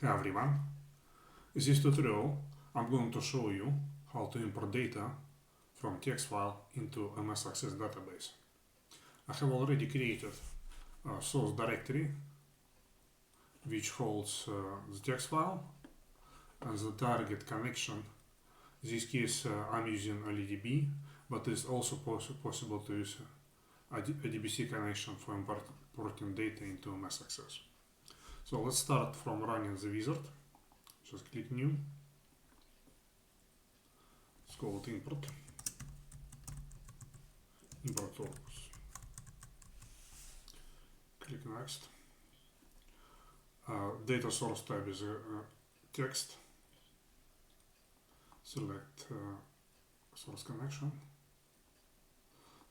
Hi everyone, in this tutorial I'm going to show you how to import data from text file into MS Access database. I have already created a source directory which holds the text file and the target connection. In this case I'm using a LDB, but it's also possible to use a DBC connection for importing data into MS Access. So let's start from running the wizard. Just click new. Let's call it import. Import tools. Click next. Data source type is text. Select source connection.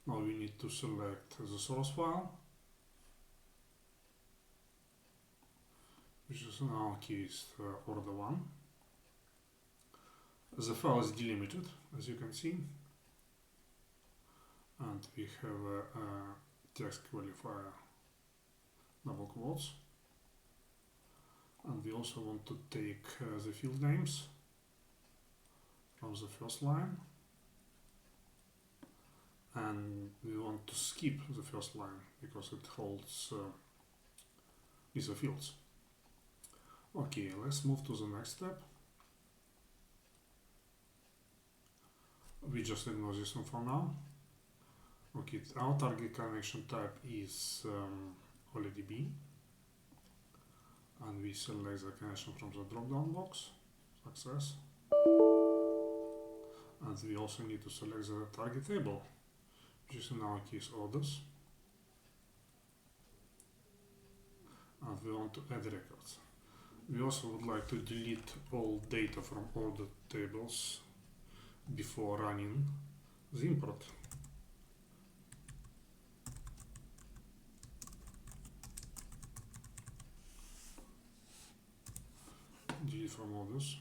Now we need to select the source file, which is in our case order 1. The file is delimited, as you can see, and we have a text qualifier double quotes, and we also want to take the field names from the first line, and we want to skip the first line because it holds these fields. Okay, let's move to the next step. We just ignore this one for now. Okay, our target connection type is LDB, and we select the connection from the drop-down box, success. And we also need to select the target table, which is in our case orders. And we want to add records. We also would like to delete all data from order tables before running the import. Delete from orders.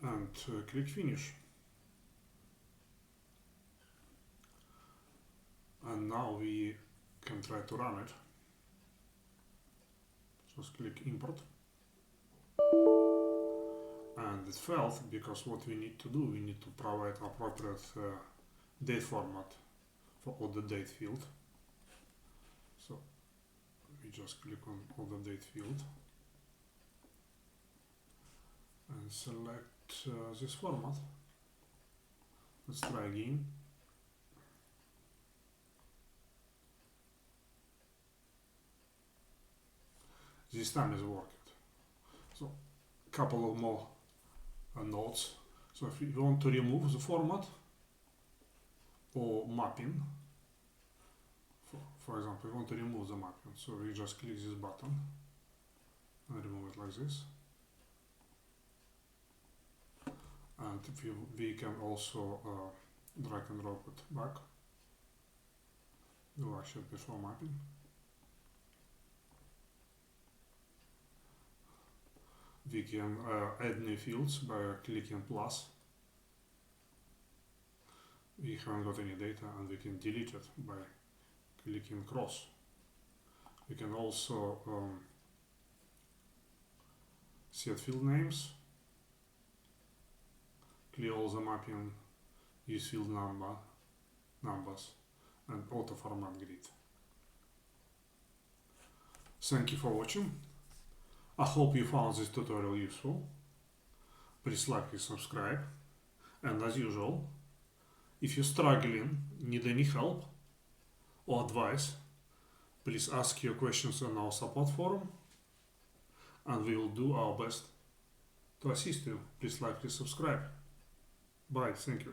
And click finish. And now we can try to run it. Just click import. And it failed because what we need to do, we need to provide appropriate date format for order date field. So we just click on order date field and select this format. Let's try again. This time is working. So a couple of more notes. So if you want to remove the format or mapping, for example, you want to remove the mapping, so we just click this button and remove it like this. And we can also drag and drop it back. Do actually before mapping. We can add new fields by clicking plus. We haven't got any data, and we can delete it by clicking cross. We can also set field names, clear all the mapping, use field numbers, and auto format grid. Thank you for watching. I hope you found this tutorial useful. Please like and subscribe. And as usual, if you're struggling, need any help or advice, please ask your questions on our support forum, and we will do our best to assist you. Please like and subscribe. Bye. Thank you.